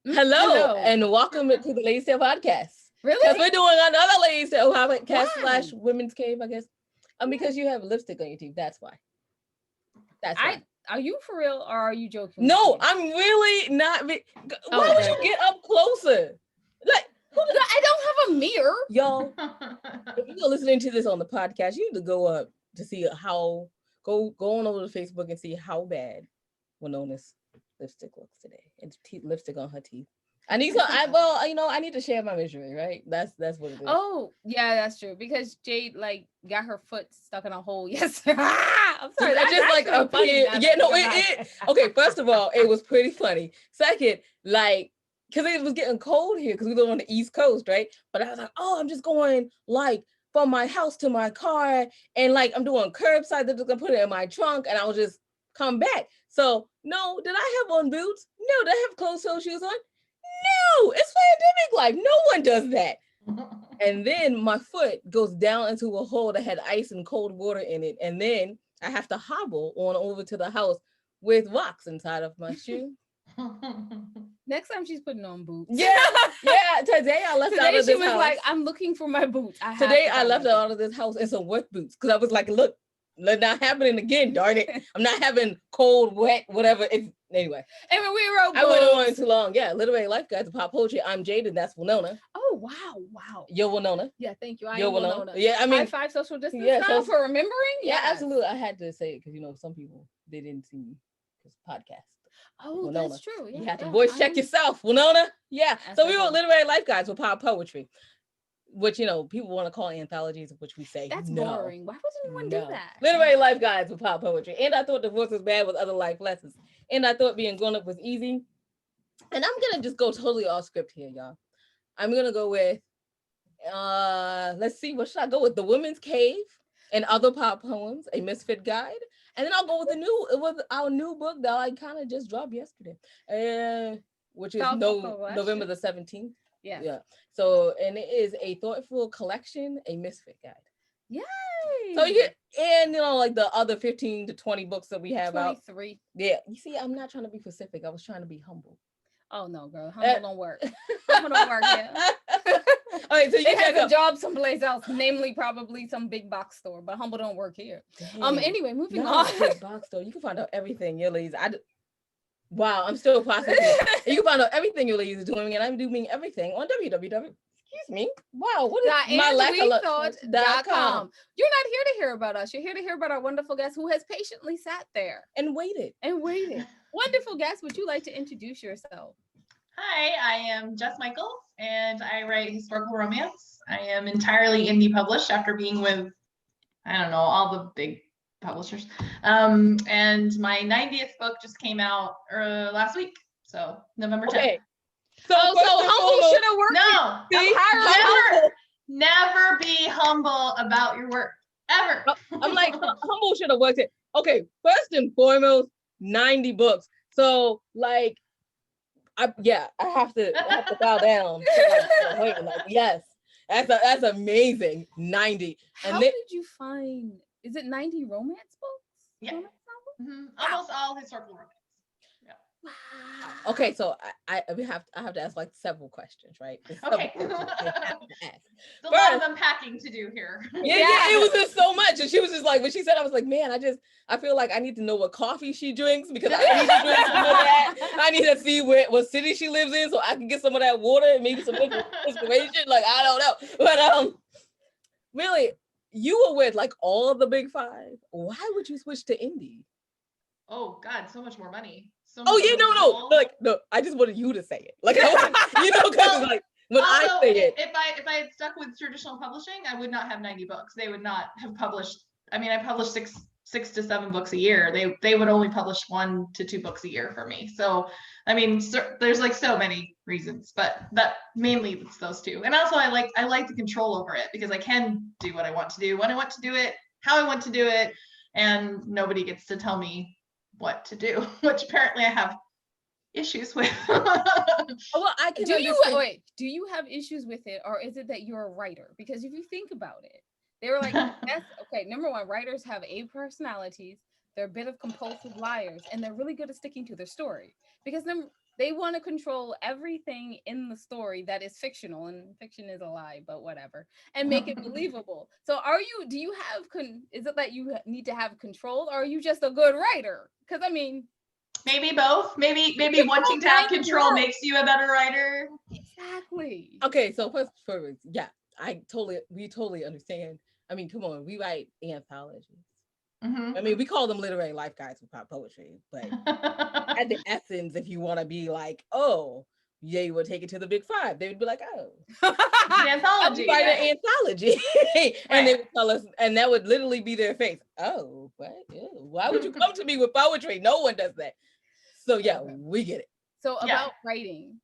Hello, and welcome to the Ladies Tale podcast. Really? Because we're doing another Ladies Tale podcast / Women's Cave, I guess. Because you have lipstick on your teeth. That's why. That's why. Are you for real or are you joking? No, I'm really not. Why would you get up closer? Like, I don't have a mirror. Y'all, if you're listening to this on the podcast, you need to go up to see how, go on over to Facebook and see how bad Winona's lipstick looks today. It's lipstick on her teeth. I need I need to share my misery, right? That's what it is. Oh, yeah, that's true. Because Jade got her foot stuck in a hole yesterday. I'm sorry. That's just like a funny. Yeah, no, it okay, first of all, it was pretty funny. Second, because it was getting cold here because we live on the East Coast, right? But I was like, oh, I'm just going from my house to my car, and I'm doing curbside. They're just gonna put it in my trunk, and I'll just come back. So no, did I have on boots? No, did I have closed-toe shoes on? No, it's pandemic life. No one does that. And then my foot goes down into a hole that had ice and cold water in it. And then I have to hobble on over to the house with rocks inside of my shoe. Next time she's putting on boots. Yeah. Today I left out of this house. Today she was like, I'm looking for my boots. Today I left out of this house in some work boots because I was like, look, let not happening again, darn it. I'm not having cold, wet, whatever. Anyway. And when we wrote I went on too long. Yeah, Literary Life Guides of Pop Poetry. I'm Jade, and that's Winona. Oh, wow. You're Winona. Yeah, thank you. You're Winona. Yeah, I mean. High five social distance now for remembering? Yeah, absolutely. I had to say it because, some people, they didn't see me because podcast. Oh, Winona. That's true. Yeah, you have to voice check yourself, Winona. Yeah. So we wrote Literary Life Guides with Pop Poetry. Which, people want to call anthologies, of which we say that's no. Boring. Why would anyone do that? Literary Life Guides with Pop Poetry. And I thought divorce was bad with other life lessons. And I thought being grown up was easy. And I'm going to just go totally off script here, y'all. I'm going to go with, let's see, what should I go with? The Women's Cave and Other Pop Poems, a Misfit Guide. And then I'll go with our new book that I kind of just dropped yesterday, which is November the 17th. Yeah. So, and it is a thoughtful collection, a misfit guide. Yay! So you get, and the other 15 to 20 books that we have 23. out. Yeah. You see, I'm not trying to be specific. I was trying to be humble. Oh no, girl. Humble don't work. Humble don't work, yeah. All right, so you have a job someplace else, namely probably some big box store, but humble don't work here. Dang. Anyway, moving on. Big box store. You can find out everything, your ladies. Wow, I'm still processing. You can find out everything your ladies are doing, and I'm doing everything on www. Excuse me. Wow, what is mylackalook.com. You're not here to hear about us. You're here to hear about our wonderful guest who has patiently sat there and waited. Wonderful guest. Would you like to introduce yourself? Hi, I am Jess Micheal, and I write historical romance. I am entirely indie published after being with, all the big publishers. And my 90th book just came out last week, so November 10th. Okay. So humble should have worked. Never be humble about your work, ever. I'm like, humble should have worked it. Okay, first and foremost, 90 books. So I have to bow down. Yes, that's amazing. 90. How did you find? Is it 90 romance books? Yeah. Romance novels? Almost all historical romance. Yeah. Wow. Okay, so I have to ask several questions, right? Okay. There's a lot of unpacking to do here. Yeah, it was just so much. And she was just like, when she said, I was like, man, I feel like I need to know what coffee she drinks because I need to drink some of that. I need to see what city she lives in so I can get some of that water and maybe some inspiration. I don't know. But really, you were with all of the big five. Why would you switch to indie? Oh God, so much more money. No. No, I just wanted you to say it. Because when I say it. If I had stuck with traditional publishing, I would not have 90 books. They would not have published. I mean, I published six to 7 books a year. They would only publish 1 to 2 books a year for me. So, I mean, there's so many reasons, but that mainly it's those two. And also I like the control over it because I can do what I want to do, when I want to do it, how I want to do it. And nobody gets to tell me what to do, which apparently I have issues with. Well, I can do you have issues with it, or is it that you're a writer? Because if you think about it, they were like, that's okay. Number one, writers have A personalities. They're a bit of compulsive liars, and they're really good at sticking to their story. Because They want to control everything in the story that is fictional, and fiction is a lie, but whatever, and make it believable. So do you have, is it that you need to have control, or are you just a good writer? Because I mean, maybe both. Maybe wanting to have control makes you a better writer. Exactly. Okay, so first, yeah, we totally understand. I mean, come on, we write anthologies. I mean, we call them literary life guides for pop poetry, but at the essence, if you want to be like, oh, yeah, you would take it to the big five, they would be like, oh, it's an anthology. Write an anthology. And they would tell us, and that would literally be their face. Oh, what? Ew, why would you come to me with poetry? No one does that. So yeah, we get it. So about writing,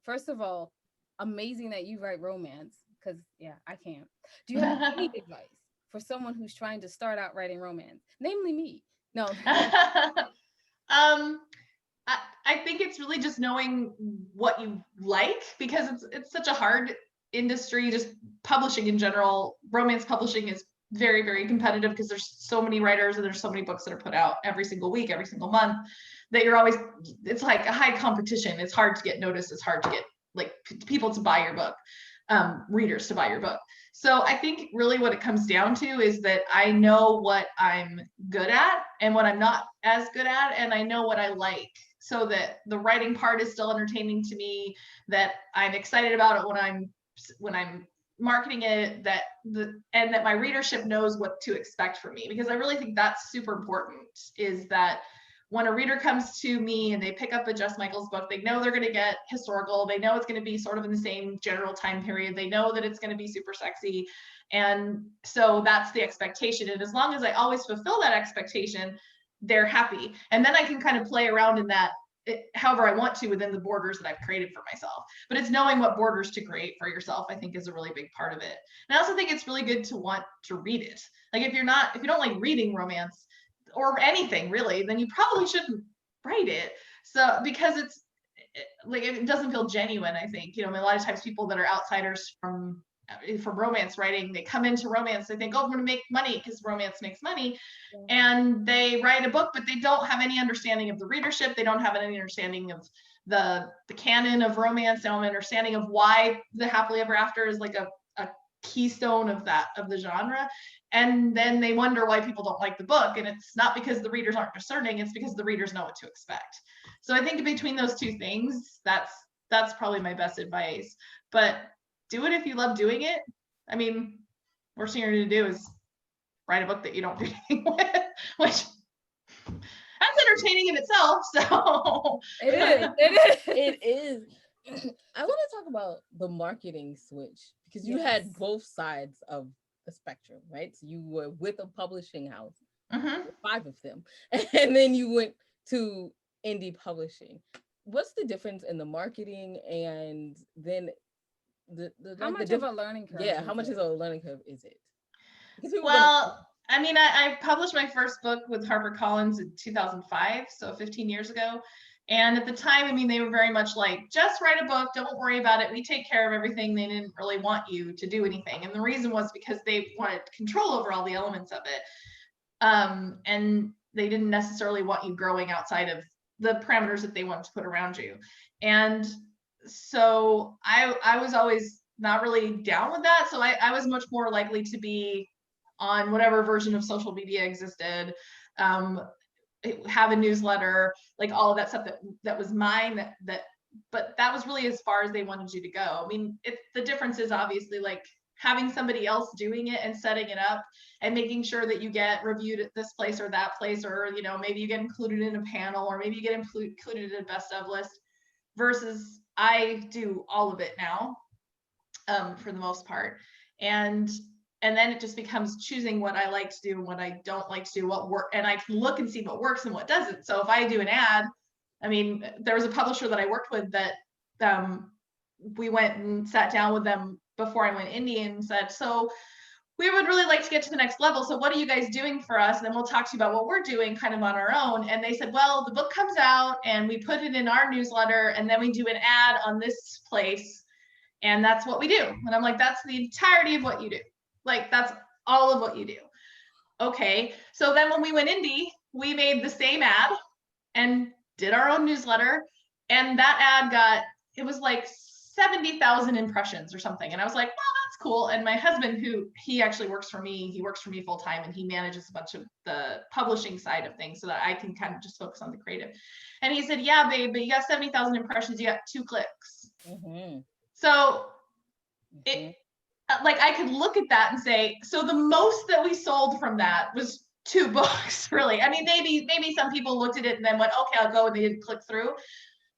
first of all, amazing that you write romance, because I can't. Do you have any advice for someone who's trying to start out writing romance, namely me? No. I think it's really just knowing what you like, because it's such a hard industry. Just publishing in general, romance publishing is very, very competitive, because there's so many writers and there's so many books that are put out every single week, every single month, that it's like a high competition. It's hard to get noticed. It's hard to get like people to buy your book, readers to buy your book. So I think really what it comes down to is that I know what I'm good at and what I'm not as good at, and I know what I like, so that the writing part is still entertaining to me, that I'm excited about it when I'm marketing it, and that my readership knows what to expect from me. Because I really think that's super important, is that when a reader comes to me and they pick up a Jess Micheal's book, they know they're going to get historical. They know it's going to be sort of in the same general time period. They know that it's going to be super sexy. And so that's the expectation. And as long as I always fulfill that expectation, they're happy. And then I can kind of play around in that however I want to within the borders that I've created for myself. But it's knowing what borders to create for yourself, I think, is a really big part of it. And I also think it's really good to want to read it. Like if you don't like reading romance, or anything really, then you probably shouldn't write it. So because it's like, it doesn't feel genuine, I think. A lot of times people that are outsiders from romance writing, they come into romance, they think, oh, I'm going to make money because romance makes money. And they write a book, but they don't have any understanding of the readership. They don't have any understanding of the canon of romance. They don't have an understanding of why the happily ever after is like a keystone of the genre. And then they wonder why people don't like the book. And it's not because the readers aren't discerning, it's because the readers know what to expect. So I think between those two things, that's probably my best advice. But do it if you love doing it. I mean, worst thing you're going to do is write a book that you don't do anything with, which that's entertaining in itself. So it is. I want to talk about the marketing switch, because you had both sides of the spectrum, right? So you were with a publishing house, 5 of them, and then you went to indie publishing. What's the difference in the marketing, and then how much of a learning curve? Yeah, how much is a learning curve is it? Well, I mean, I published my first book with HarperCollins in 2005, so 15 years ago. And at the time, I mean, they were very much like, just write a book, don't worry about it, we take care of everything. They didn't really want you to do anything. And the reason was because they wanted control over all the elements of it. And they didn't necessarily want you growing outside of the parameters that they wanted to put around you. And so I was always not really down with that. So I was much more likely to be on whatever version of social media existed, have a newsletter, like all of that stuff that was mine, but that was really as far as they wanted you to go. I mean, the difference is obviously like having somebody else doing it and setting it up and making sure that you get reviewed at this place or that place, or maybe you get included in a panel, or maybe you get included in a best of list, versus I do all of it now, for the most part. And then it just becomes choosing what I like to do and what I don't like to do, and I can look and see what works and what doesn't. So if I do an ad, I mean, there was a publisher that I worked with that we went and sat down with them before I went indie and said, so we would really like to get to the next level. So what are you guys doing for us? And then we'll talk to you about what we're doing kind of on our own. And they said, well, the book comes out and we put it in our newsletter, and then we do an ad on this place. And that's what we do. And I'm like, that's the entirety of what you do. Like, that's all of what you do. Okay. So then when we went indie, we made the same ad and did our own newsletter And that ad it was like 70,000 impressions or something. And I was like, wow, that's cool. And my husband, he actually works for me, full time, and he manages a bunch of the publishing side of things so that I can kind of just focus on the creative. And he said, yeah, babe, but you got 70,000 impressions, you got 2 clicks. Mm-hmm. So it, like, I could look at that and say, so the most that we sold from that was 2 books, really. I mean, maybe some people looked at it and then went, okay, I'll go, and they didn't click through.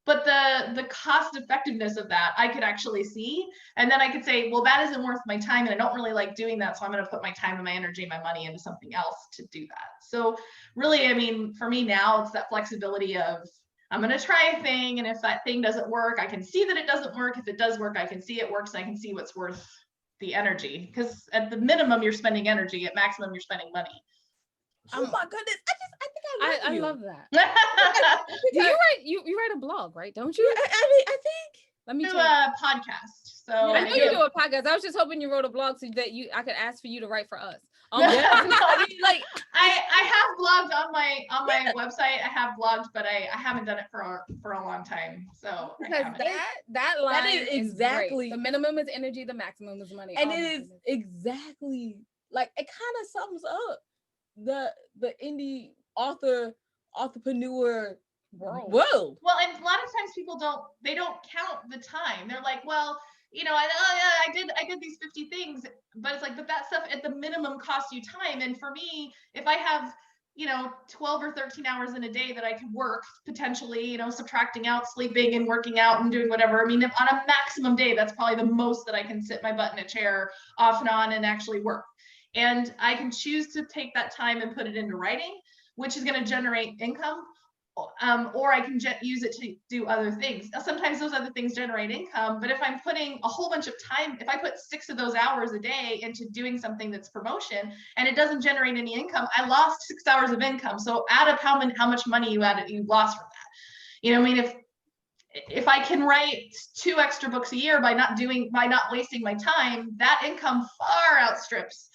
But the cost effectiveness of that, I could actually see. And then I could say, well, that isn't worth my time, and I don't really like doing that. So I'm going to put my time and my energy and my money into something else to do that. So really, I mean, for me now, it's that flexibility of, I'm going to try a thing. And if that thing doesn't work, I can see that it doesn't work. If it does work, I can see it works, and I can see what's worth the energy. Because at the minimum, you're spending energy. At maximum, you're spending money. Oh my goodness! I love that. Do you write you write a blog, right? Don't you? I think. Let me do a podcast. So I know you do a podcast. I was just hoping you wrote a blog so that I could ask for you to write for us. Yeah. I mean, like I have blogged on my website. I have blogged, but I haven't done it for a long time. So because that line is exactly the minimum is energy, the maximum is money, and it is exactly like it kind of sums up the indie entrepreneur world. Well, and a lot of times people don't count the time. They're like, well, you know, I did these 50 things, but it's like, but that stuff at the minimum costs you time. And for me, if I have, you know, 12 or 13 hours in a day that I could work potentially, you know, subtracting out sleeping and working out and doing whatever. I mean, on a maximum day, that's probably the most that I can sit my butt in a chair off and on and actually work. And I can choose to take that time and put it into writing, which is going to generate income, or I can use it to do other things. Now, sometimes those other things generate income, but if I'm putting a whole bunch of time, if I put 6 of those hours a day into doing something that's promotion and it doesn't generate any income, I lost 6 hours of income. So add up how much money you lost from that. You know, I mean, if I can write 2 extra books a year by not wasting my time, that income far outstrips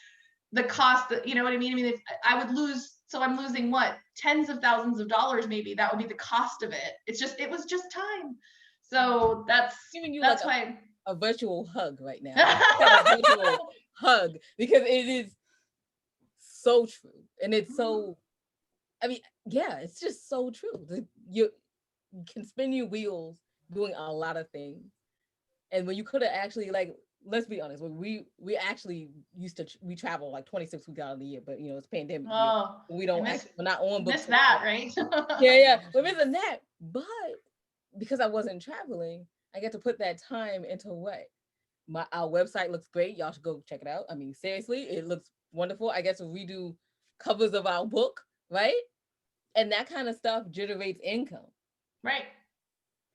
the cost that, you know what I mean? I mean, if I would lose, so I'm losing what, tens of thousands of dollars, maybe that would be the cost of it. It was just time. So that's like why a virtual hug right now. A virtual hug, because it is so true. And it's so, I mean, yeah, it's just so true. You can spin your wheels doing a lot of things. And when you could have actually, like, let's be honest, we actually we travel like 26 weeks out of the year, but you know, it's pandemic. Oh, we don't we're not on books. Miss that, right? yeah. We're missing that. But because I wasn't traveling, I get to put that time into what? Our website looks great. Y'all should go check it out. I mean, seriously, it looks wonderful. I get to redo covers of our book, right? And that kind of stuff generates income. Right.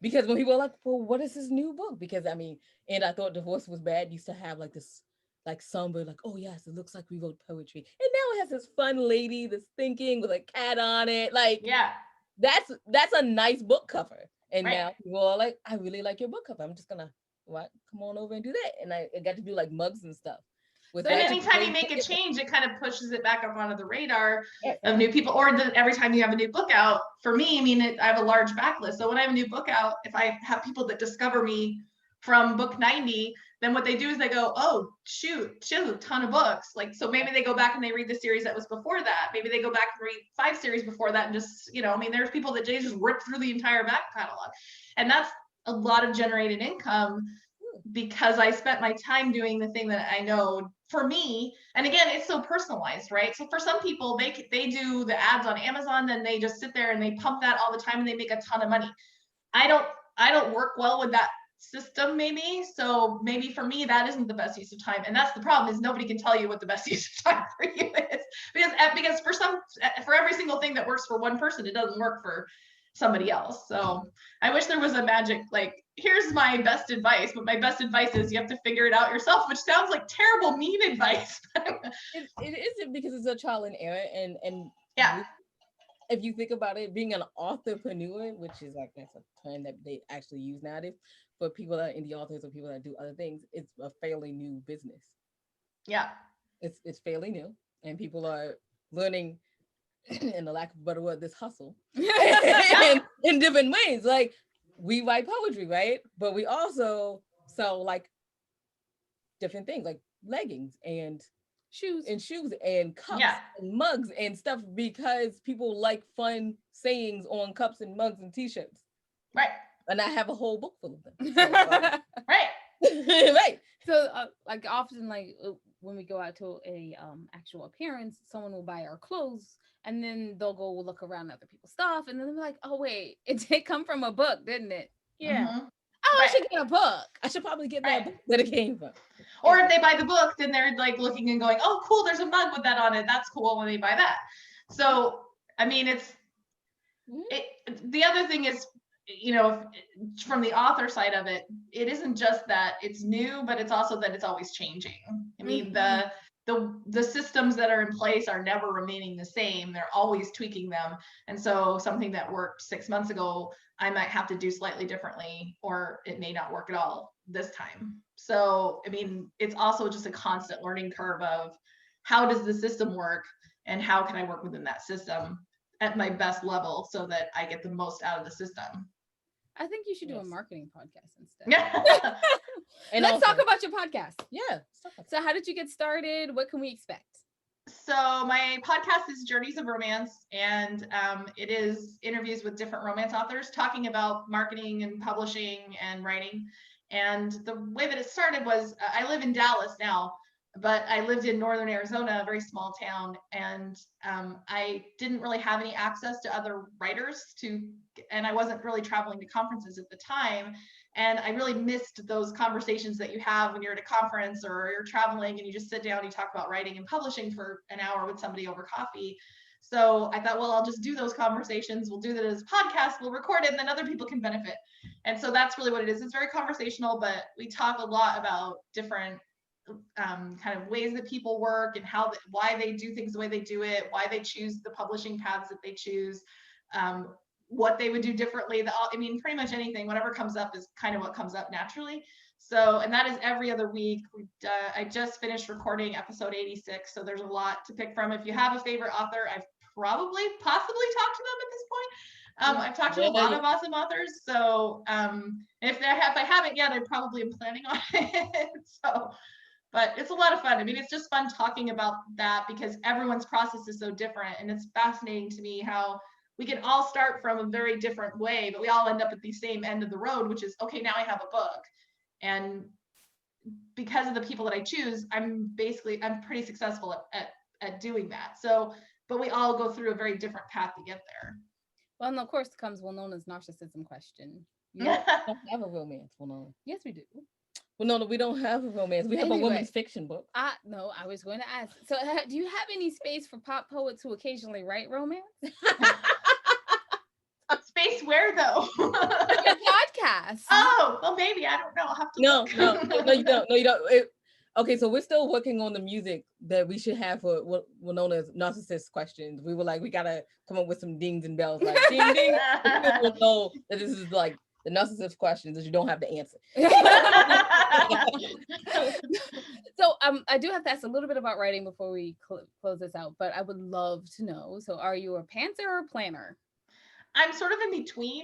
Because when people are like, well, what is this new book? Because I mean, and I thought Divorce Was Bad used to have like this, like somber, like, oh yes, it looks like we wrote poetry. And now it has this fun lady that's thinking with a cat on it. Like, yeah, that's a nice book cover. And now people are like, I really like your book cover. I'm just gonna come on over and do that. And I got to do like mugs and stuff. So anytime you make a change, it kind of pushes it back up onto the radar of new people. Or every time you have a new book out, for me, I mean, I have a large backlist. So when I have a new book out, if I have people that discover me from book 90, then what they do is they go, oh, shoot, she has a ton of books. Like, so maybe they go back and they read the series that was before that. Maybe they go back and read 5 series before that and just, you know, I mean, there's people that just rip through the entire back catalog. And that's a lot of generated income because I spent my time doing the thing that I know for me. And again, it's so personalized, right? So for some people, they do the ads on Amazon, then they just sit there and they pump that all the time and they make a ton of money. I don't work well with that system, maybe. So maybe for me, that isn't the best use of time. And that's the problem, is nobody can tell you what the best use of time for you is. Because for every single thing that works for one person, it doesn't work for somebody else. So I wish there was a magic, like, here's my best advice, but my best advice is you have to figure it out yourself, which sounds like terrible, mean advice. it isn't, because it's a trial and error. And yeah, if you think about it, being an authorpreneur, which is like, that's a term that they actually use nowadays for people that are indie authors or people that do other things, it's a fairly new business. Yeah, it's fairly new, and people are learning, in the lack of a better word, this hustle in different ways. Like, we write poetry, right? But we also sell like different things like leggings and shoes and cups Yeah. and mugs and stuff because people like fun sayings on cups and mugs and t-shirts. Right. And I have a whole book full of them. So, right. right. So like often when we go out to a actual appearance, someone will buy our clothes and then they'll go look around other people's stuff and then they're like, oh wait, it did come from a book, didn't it? Yeah. Mm-hmm. Oh, Right. I should get a book. I should probably get that book that it came from. Or if they buy the book, then they're like looking and going, oh, cool, there's a mug with that on it. That's cool when they buy that. So, I mean, the other thing is, you know, from the author side of it, it isn't just that it's new, but it's also that it's always changing. I mean, the systems that are in place are never remaining the same. They're always tweaking them. And so something that worked 6 months ago, I might have to do slightly differently, or it may not work at all this time. So, I mean, it's also just a constant learning curve of how does the system work and how can I work within that system at my best level so that I get the most out of the system. I think you should do a marketing podcast instead. Yeah. And let's talk about your podcast. Yeah. So how did you get started? What can we expect? So my podcast is Journeys of Romance, and it is interviews with different romance authors talking about marketing and publishing and writing. And the way that it started was I live in Dallas now, but I lived in northern Arizona, a very small town, and I didn't really have any access to other writers and I wasn't really traveling to conferences at the time. And I really missed those conversations that you have when you're at a conference or you're traveling and you just sit down and you talk about writing and publishing for an hour with somebody over coffee. So I thought, well, I'll just do those conversations. We'll do that as a podcast, we'll record it, and then other people can benefit. And so that's really what it is. It's very conversational, but we talk a lot about different kind of ways that people work and why they do things the way they do it, why they choose the publishing paths that they choose, what they would do differently. I mean, pretty much anything, whatever comes up is kind of what comes up naturally. So, and that is every other week. I just finished recording episode 86, so there's a lot to pick from. If you have a favorite author, I've possibly talked to them at this point. I've talked to a lot of awesome authors. So if I haven't yet, I probably am planning on it. But it's a lot of fun. I mean, it's just fun talking about that because everyone's process is so different. And it's fascinating to me how we can all start from a very different way, but we all end up at the same end of the road, which is, okay, now I have a book. And because of the people that I choose, I'm pretty successful at doing that. So, but we all go through a very different path to get there. Well, and of course comes known as narcissism question. You don't have a romance, Winona. Yes, we do. Well, no, we don't have a romance. We have a women's fiction book. No, I was going to ask. So, do you have any space for pop poets who occasionally write romance? Space where though? Your podcast. Oh, well, maybe I don't know. I'll have to. No, you don't. No, you don't. Okay, so we're still working on the music that we should have for what we're known as narcissist questions. We were like, we gotta come up with some dings and bells, like ding ding. People know that this is like the narcissist questions that you don't have to answer. So I do have to ask a little bit about writing before we close this out, but I would love to know. So are you a pantser or a planner? I'm sort of in between.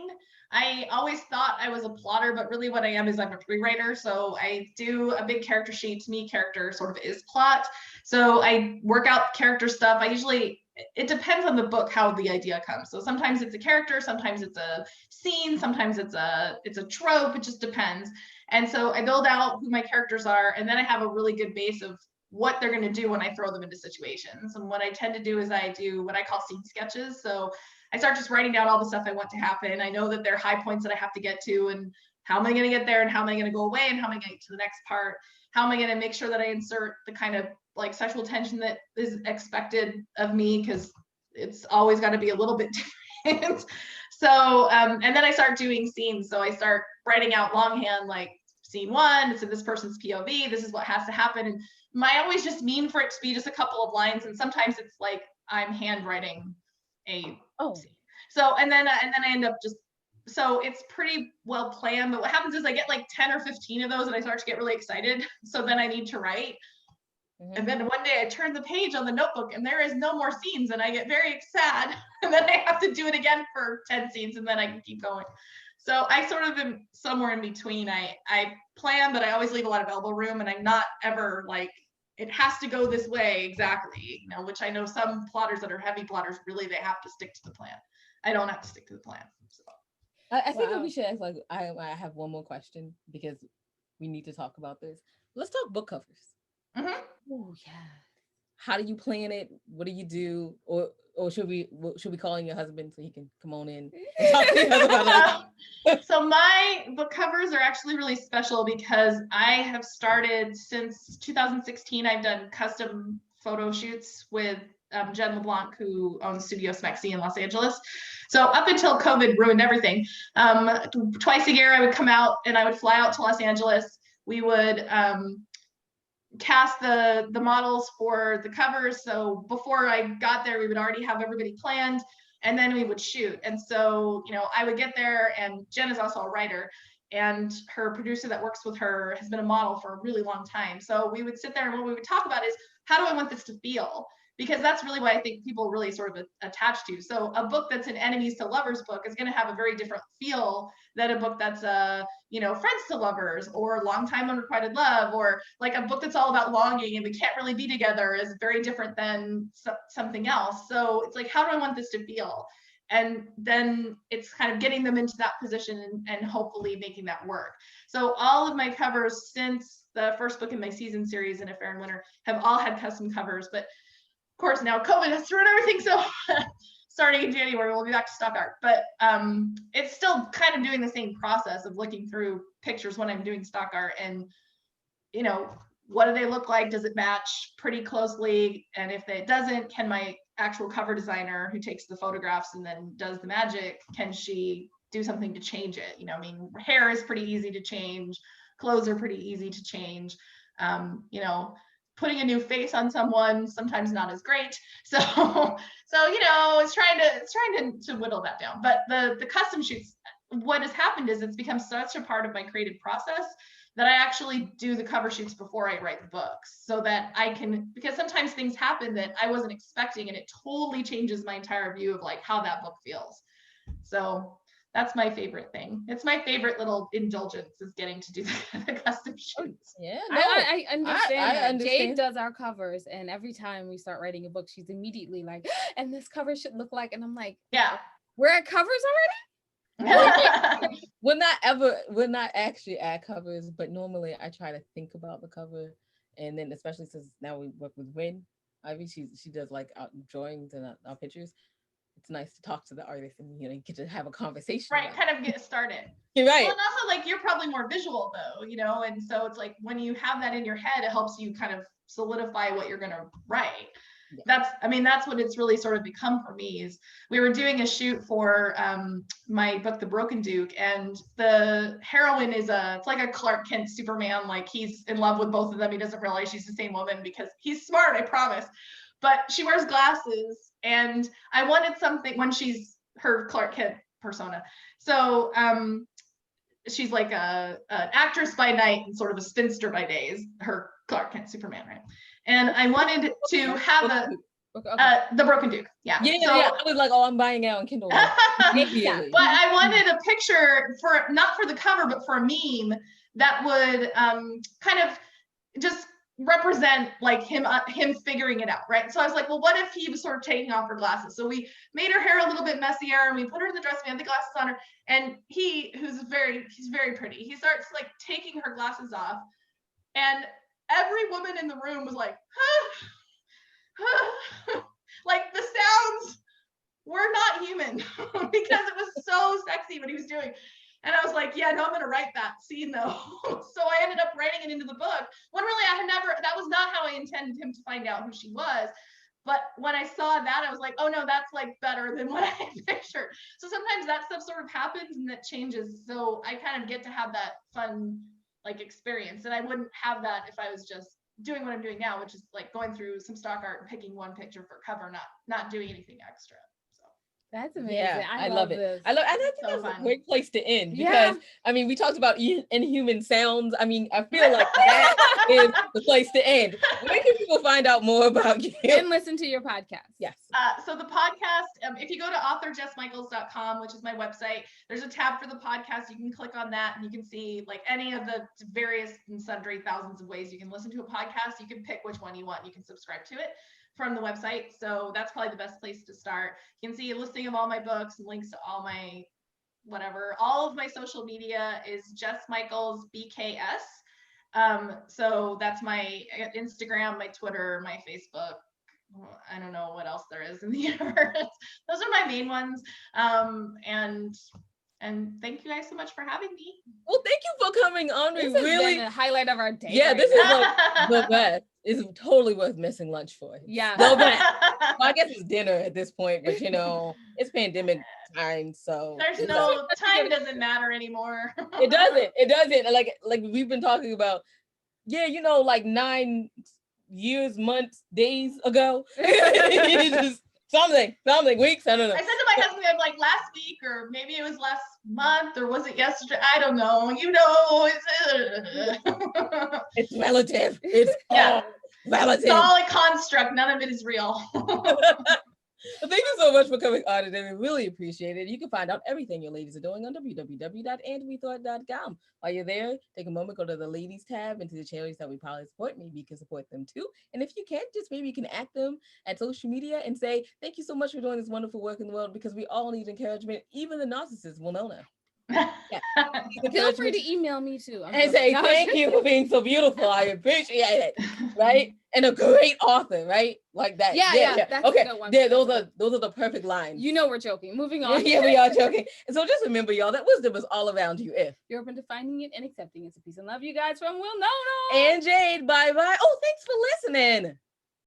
I always thought I was a plotter, but really what I am is I'm a pre-writer. So I do a big character sheet. To me, character sort of is plot. So I work out character stuff. It depends on the book how the idea comes. So sometimes it's a character, sometimes it's a scene, sometimes it's a trope. It just depends. And so I build out who my characters are, and then I have a really good base of what they're going to do when I throw them into situations. And what I tend to do is I do what I call scene sketches. So I start just writing down all the stuff I want to happen. I know that there are high points that I have to get to, and how am I going to get there, and how am I going to go away, and how am I going to get to the next part? How am I going to make sure that I insert the kind of like sexual tension that is expected of me, because it's always got to be a little bit different. So, and then I start doing scenes. So I start writing out longhand, like scene 1, it's in this person's POV, this is what has to happen. And I always just mean for it to be just a couple of lines, and sometimes it's like I'm handwriting a scene. So and then I end up just, so it's pretty well planned. But what happens is I get like 10 or 15 of those and I start to get really excited. So then I need to write. Mm-hmm. And then one day I turn the page on the notebook and there is no more scenes, and I get very sad. And then I have to do it again for 10 scenes, and then I can keep going. So I sort of am somewhere in between. I plan, but I always leave a lot of elbow room, and I'm not ever like, it has to go this way exactly, which I know some plotters that are heavy plotters, really, they have to stick to the plan. I don't have to stick to the plan. So I think that we should ask, like, I have one more question because we need to talk about this. Let's talk book covers. Oh yeah. How do you plan it? What do you do? Or should we call in your husband so he can come on in and talk to us about it? So my book covers are actually really special because I have started since 2016. I've done custom photo shoots with Jen LeBlanc, who owns Studio Smexy in Los Angeles. So up until COVID ruined everything, twice a year I would come out and I would fly out to Los Angeles. We would cast the models for the covers. So before I got there, we would already have everybody planned, and then we would shoot. And so, I would get there, and Jen is also a writer, and her producer that works with her has been a model for a really long time. So we would sit there, and what we would talk about is, how do I want this to feel? Because that's really what I think people really sort of attach to. So a book that's an enemies to lovers book is going to have a very different feel than a book that's friends to lovers, or long time unrequited love, or like a book that's all about longing and we can't really be together is very different than something else. So it's like, how do I want this to feel? And then it's kind of getting them into that position and hopefully making that work. So all of my covers since the first book in my season series, In a Fair and Winter, have all had custom covers. But of course, now COVID has thrown everything. So starting in January, we'll be back to stock art. But it's still kind of doing the same process of looking through pictures when I'm doing stock art and, what do they look like? Does it match pretty closely? And if it doesn't, can my actual cover designer who takes the photographs and then does the magic, can she do something to change it? Hair is pretty easy to change. Clothes are pretty easy to change. Putting a new face on someone, sometimes not as great. So it's trying to whittle that down. But the custom shoots, what has happened is it's become such a part of my creative process that I actually do the cover shoots before I write the books, so that I can, because sometimes things happen that I wasn't expecting, and it totally changes my entire view of like how that book feels. So that's my favorite thing. It's my favorite little indulgence, is getting to do the custom shoots. Yeah, no, I understand. I understand. Jade does our covers, and every time we start writing a book, she's immediately like, and this cover should look like, and I'm like, yeah, we're at covers already? We're not actually at covers, but normally I try to think about the cover, and then especially since now we work with Rin Ivy, she does like our drawings and our pictures. It's nice to talk to the artist and you get to have a conversation. Right, kind of get started. You're right. Well, and also like you're probably more visual though, and so it's like when you have that in your head, it helps you kind of solidify what you're gonna write. Yeah. That's what it's really sort of become for me. Is we were doing a shoot for my book, The Broken Duke, and the heroine is it's like a Clark Kent Superman, like he's in love with both of them. He doesn't realize she's the same woman because he's smart, I promise. But she wears glasses, and I wanted something when she's her Clark Kent persona. So she's like an actress by night and sort of a spinster by days, her Clark Kent Superman, right? And I wanted to have The Broken Duke. Yeah. So, I was like, oh, I'm buying it on Kindle. But I wanted a picture not for the cover, but for a meme that would kind of just represent like him figuring it out, right? So I was like, well, what if he was sort of taking off her glasses? So we made her hair a little bit messier, and we put her in the dress, we had the glasses on her, and he's very pretty. He starts like taking her glasses off, and every woman in the room was like, like the sounds were not human because it was so sexy what he was doing. And I was like, yeah, no, I'm going to write that scene though. So I ended up writing it into the book when really that was not how I intended him to find out who she was. But when I saw that, I was like, oh no, that's like better than what I pictured. So sometimes that stuff sort of happens and that changes. So I kind of get to have that fun like experience. And I wouldn't have that if I was just doing what I'm doing now, which is like going through some stock art and picking one picture for cover, not doing anything extra. That's amazing. Yeah, I love it. this. I think So that's fun. a great place to end Yeah. because I mean we talked about inhuman sounds. I mean I feel like that is the place to end. Where can people find out more about you and listen to your podcast? Yes. So the podcast, if you go to authorjessmicheals.com, which is my website, there's a tab for the podcast. You can click on that and you can see like any of the various and sundry thousands of ways you can listen to a podcast. You can pick which one you want. You can subscribe to it from the website. So that's probably the best place to start. You can see a listing of all my books and links to all my whatever. All of my social media is Jess Micheals BKS. So that's my Instagram, my Twitter, my Facebook. I don't know what else there is in the universe. Those are my main ones. And thank you guys so much for having me. Well, thank you for coming on. This We has really been a highlight of our day. Yeah, right this now. is like the best. It's totally worth missing lunch for. Yeah. The best. Well, I guess it's dinner at this point, but you know, it's pandemic time, so There's no time doesn't matter anymore. It doesn't. Like we've been talking about, yeah, you know, like 9 years, months, days ago. It's just something, weeks, I don't know. I said to my husband, I'm like last week, or maybe it was last month, or was it yesterday? I don't know. You know, It's relative. It's yeah, relative. it's all a construct. None of it is real. Well, thank you so much for coming on today. We really appreciate it. You can find out everything your ladies are doing on www.andwethought.com. While you're there, take a moment, go to the ladies tab and to the charities that we probably support. Maybe you can support them too. And if you can't, just maybe you can at them at social media and say, thank you so much for doing this wonderful work in the world, because we all need encouragement. Even the narcissists will know now. Yeah. Feel free to email me too. And say, thank you for being so beautiful. I appreciate it. Right? And a great author, right? Like that. Yeah. That's okay. a good one. Yeah, those are the perfect lines. You know we're joking. Moving on. Yeah, we are joking. And so just remember, y'all, that wisdom is all around you if you're open to finding it and accepting it. So peace and love, you guys, from Will No. and Jade. Bye-bye. Oh, thanks for listening.